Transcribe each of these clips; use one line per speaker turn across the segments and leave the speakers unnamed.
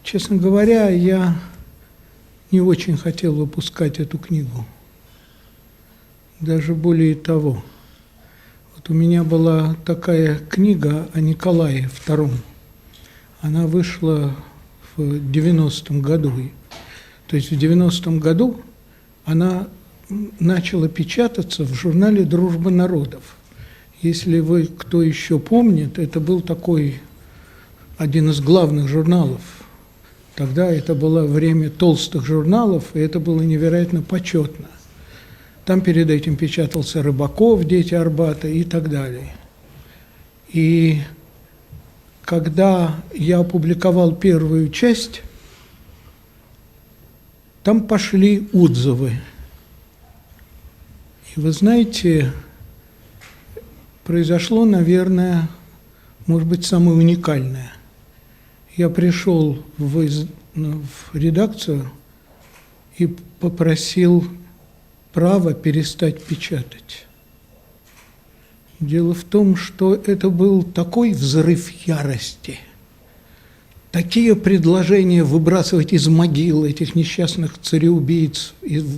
Честно говоря, я не очень хотел выпускать эту книгу. Даже более того. Вот у меня была такая книга о Николае II. Она вышла в 90-м году. То есть в 90-м году она начала печататься в журнале «Дружба народов». Если вы, кто еще помнит, это был такой один из главных журналов. Тогда это было время толстых журналов, и это было невероятно почетно. Там перед этим печатался Рыбаков, «Дети Арбата» и так далее. И когда я опубликовал первую часть, там пошли отзывы. И вы знаете, произошло, наверное, может быть, самое уникальное. Я пришел в редакцию и попросил право перестать печатать. Дело в том, что это был такой взрыв ярости, такие предложения выбрасывать из могил этих несчастных цареубийц,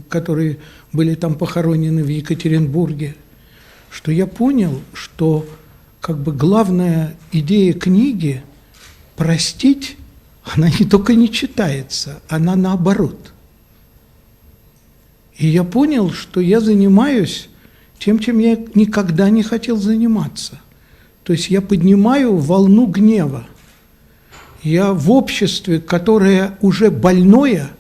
которые были там похоронены в Екатеринбурге, что я понял, что как бы главная идея книги – простить, она не только не читается, она наоборот. И я понял, что я занимаюсь тем, чем я никогда не хотел заниматься. То есть я поднимаю волну гнева. Я в обществе, которое уже больное,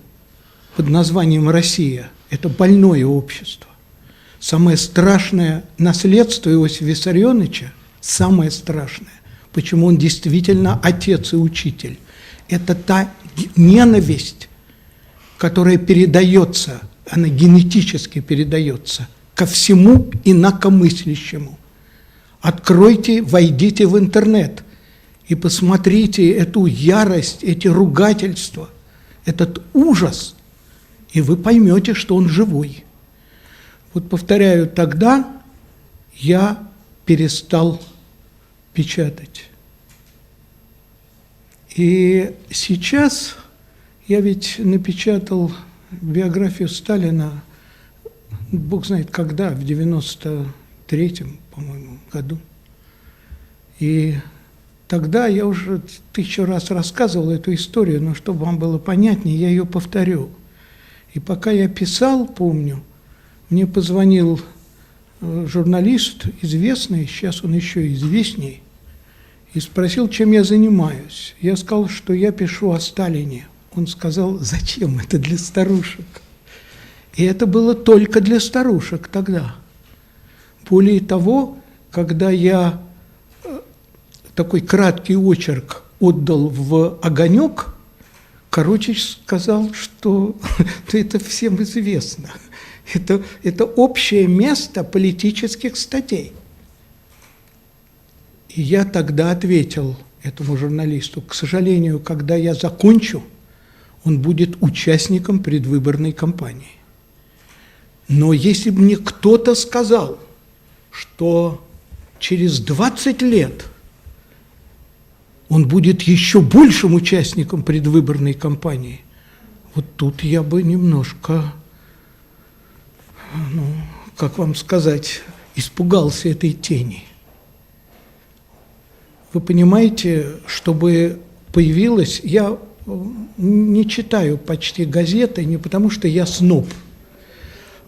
под названием «Россия», это больное общество. Самое страшное наследство Иосифа Виссарионовича, самое страшное, почему он действительно отец и учитель, это та ненависть, которая передается, она генетически передается ко всему инакомыслящему. Откройте, войдите в интернет и посмотрите эту ярость, эти ругательства, этот ужас, и вы поймете, что он живой. Вот повторяю, тогда я перестал печатать. И сейчас я ведь напечатал биографию Сталина, бог знает когда, в 93-м, по-моему, году. И тогда я уже 1000 раз рассказывал эту историю, но чтобы вам было понятнее, я ее повторю. И пока я писал, помню, мне позвонил журналист, известный, сейчас он еще известней, и спросил, чем я занимаюсь. Я сказал, что я пишу о Сталине. Он сказал, зачем это для старушек? И это было только для старушек тогда. Более того, когда я такой краткий очерк отдал в «Огонек», Корочич сказал, что это всем известно. Это общее место политических статей. И я тогда ответил этому журналисту, к сожалению, когда я закончу, он будет участником предвыборной кампании. Но если бы мне кто-то сказал, что через 20 лет он будет еще большим участником предвыборной кампании, вот тут я бы немножко, как вам сказать, испугался этой тени. Вы понимаете, чтобы появилось, я не читаю почти газеты не потому, что я сноб,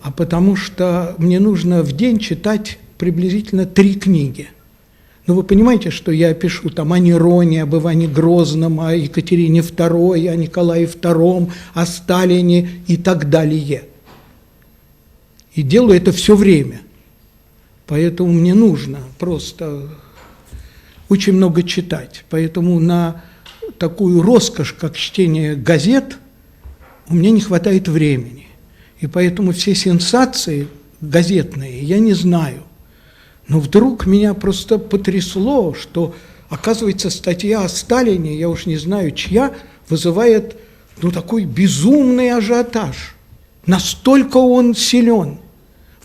а потому что мне нужно в день читать приблизительно 3 книги. Но вы понимаете, что я пишу там о Нероне, об Иване Грозном, о Екатерине II, о Николае II, о Сталине и так далее. И делаю это все время. Поэтому мне нужно просто очень много читать. Поэтому на такую роскошь, как чтение газет, у меня не хватает времени. И поэтому все сенсации газетные я не знаю. Но вдруг меня просто потрясло, что, оказывается, статья о Сталине, я уж не знаю чья, вызывает такой безумный ажиотаж. Настолько он силен.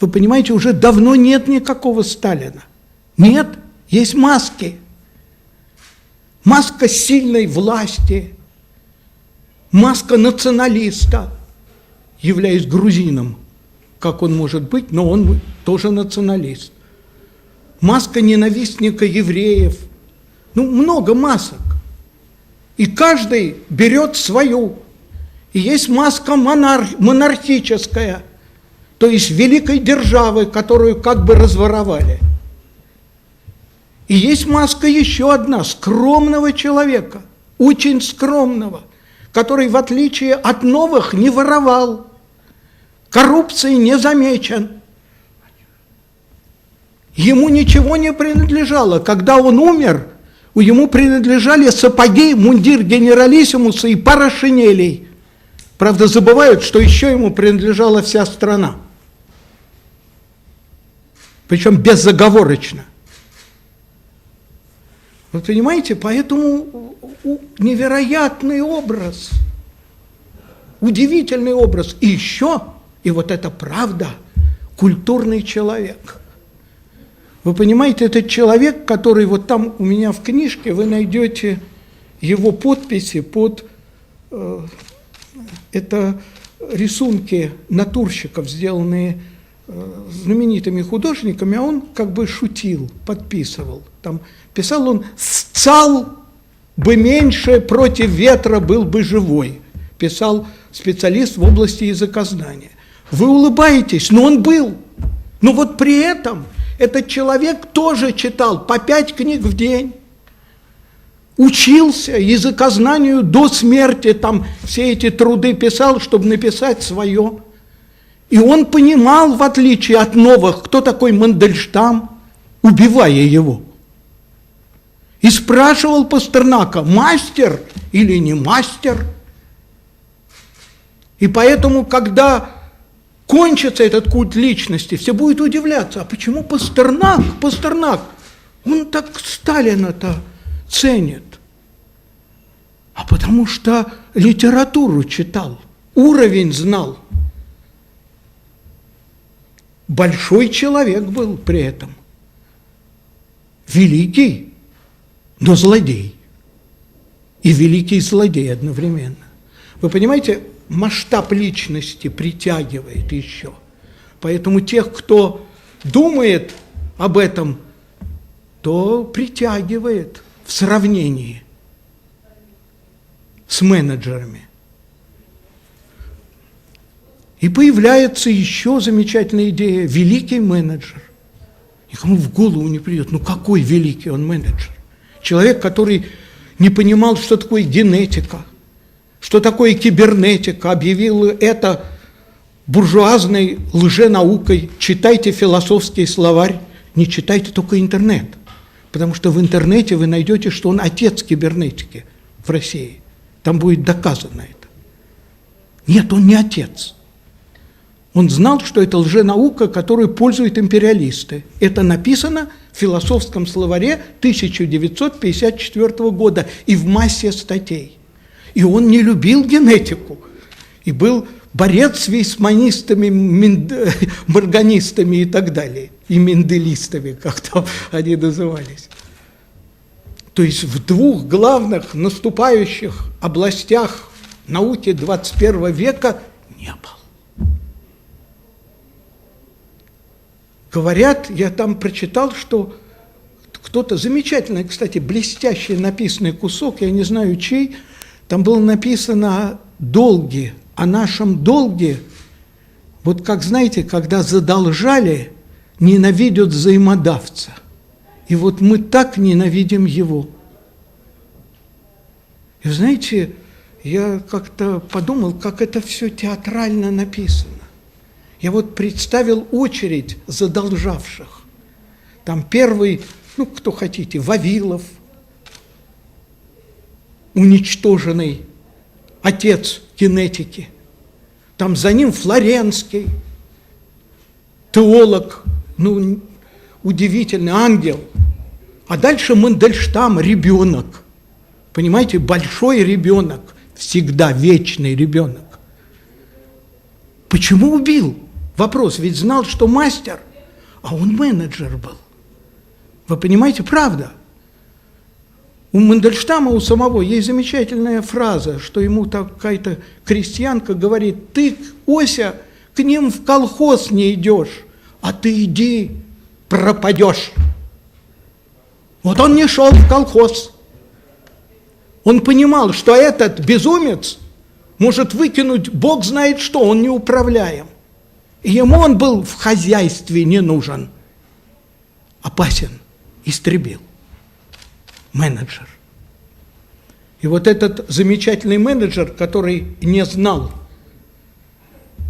Вы понимаете, уже давно нет никакого Сталина. Нет, есть маски. Маска сильной власти, маска националиста, являясь грузином, как он может быть, но он тоже националист. Маска ненавистника евреев. Ну, много масок. И каждый берет свою. И есть маска монархическая, то есть великой державы, которую как бы разворовали. И есть маска еще одна, скромного человека, очень скромного, который, в отличие от новых, не воровал, коррупции не замечен. Ему ничего не принадлежало. Когда он умер, ему принадлежали сапоги, мундир генералиссимуса и пара шинелей. Правда, забывают, что еще ему принадлежала вся страна. Причем безоговорочно. Вы понимаете, поэтому невероятный образ, удивительный образ. И еще, и вот это правда, культурный человек. Вы понимаете, это человек, который вот там у меня в книжке, вы найдете его подписи под... это рисунки натурщиков, сделанные знаменитыми художниками, а он как бы шутил, подписывал. Там писал он: «Сцал бы меньше, против ветра был бы живой», писал специалист в области языкознания. Вы улыбаетесь, но он был. Но вот при этом этот человек тоже читал по 5 книг в день, учился языкознанию до смерти, там все эти труды писал, чтобы написать свое. И он понимал, в отличие от новых, кто такой Мандельштам, убивая его. И спрашивал Пастернака: мастер или не мастер? И поэтому, когда кончится этот культ личности, все будут удивляться: а почему Пастернак, он так Сталина-то ценит? А потому что литературу читал, уровень знал. Большой человек был при этом. Великий, но злодей. И великий злодей одновременно. Вы понимаете, масштаб личности притягивает еще. Поэтому тех, кто думает об этом, то притягивает в сравнении с менеджерами. И появляется еще замечательная идея: великий менеджер. Никому в голову не придет, ну какой великий он менеджер? Человек, который не понимал, что такое генетика, что такое кибернетика, объявил это буржуазной лженаукой. Читайте философский словарь, не читайте только интернет. Потому что в интернете вы найдете, что он отец кибернетики в России. Там будет доказано это. Нет, он не отец. Он знал, что это лженаука, которую пользуют империалисты. Это написано в философском словаре 1954 года и в массе статей. И он не любил генетику. И был борец с вейсманистами, морганистами и так далее. И менделистами, как там они назывались. То есть в 2 главных наступающих областях науки 21 века не был. Говорят, я там прочитал, что кто-то замечательный, кстати, блестящий написанный кусок, я не знаю чей, там было написано о долге, о нашем долге. Вот как, знаете, когда задолжали, ненавидят взаимодавца. И вот мы так ненавидим его. И знаете, я как-то подумал, как это все театрально написано. Я вот представил очередь задолжавших. Там первый, ну, кто хотите, Вавилов, уничтоженный отец генетики. Там за ним Флоренский, теолог, ну, удивительный ангел. А дальше Мандельштам, ребенок. Понимаете, большой ребенок, всегда вечный ребенок. Почему убил? Вопрос, ведь знал, что мастер, а он менеджер был. Вы понимаете, правда? У Мандельштама, у самого, есть замечательная фраза, что ему какая-то крестьянка говорит: ты, Ося, к ним в колхоз не идешь, а ты иди, пропадешь. Вот он не шел в колхоз. Он понимал, что этот безумец может выкинуть Бог знает что, он неуправляем. И ему он был в хозяйстве не нужен. Опасен, истребил. Менеджер. И вот этот замечательный менеджер, который не знал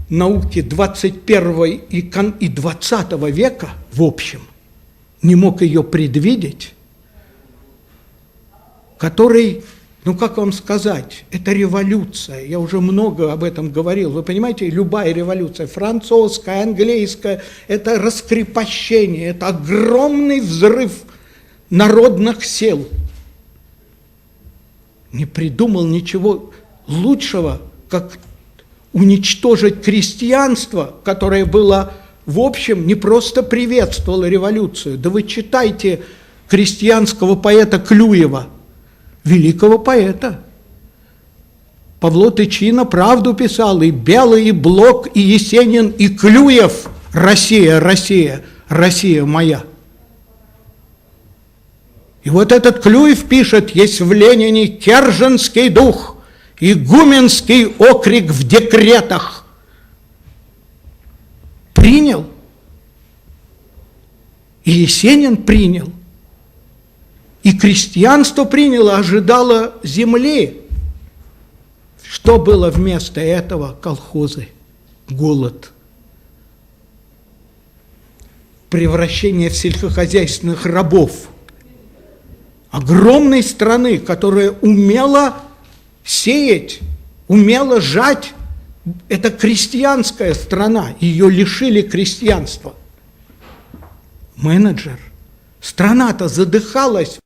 науки 21 и 20 века в общем, не мог ее предвидеть, который, ну как вам сказать, это революция, я уже много об этом говорил, вы понимаете, любая революция, французская, английская, это раскрепощение, это огромный взрыв народных сил. Не придумал ничего лучшего, как уничтожить крестьянство, которое было, в общем, не просто приветствовало революцию. Да вы читайте крестьянского поэта Клюева, великого поэта. Павло Тычина правду писал, и Белый, и Блок, и Есенин, и Клюев. Россия, Россия, Россия моя. И вот этот Клюев пишет: есть в Ленине керженский дух, игуменский окрик в декретах. Принял. И Есенин принял. И крестьянство приняло, ожидало земли. Что было вместо этого? Колхозы, голод, превращение в сельскохозяйственных рабов. Огромной страны, которая умела сеять, умела жать. Это крестьянская страна, ее лишили крестьянства. Менеджер. Страна-то задыхалась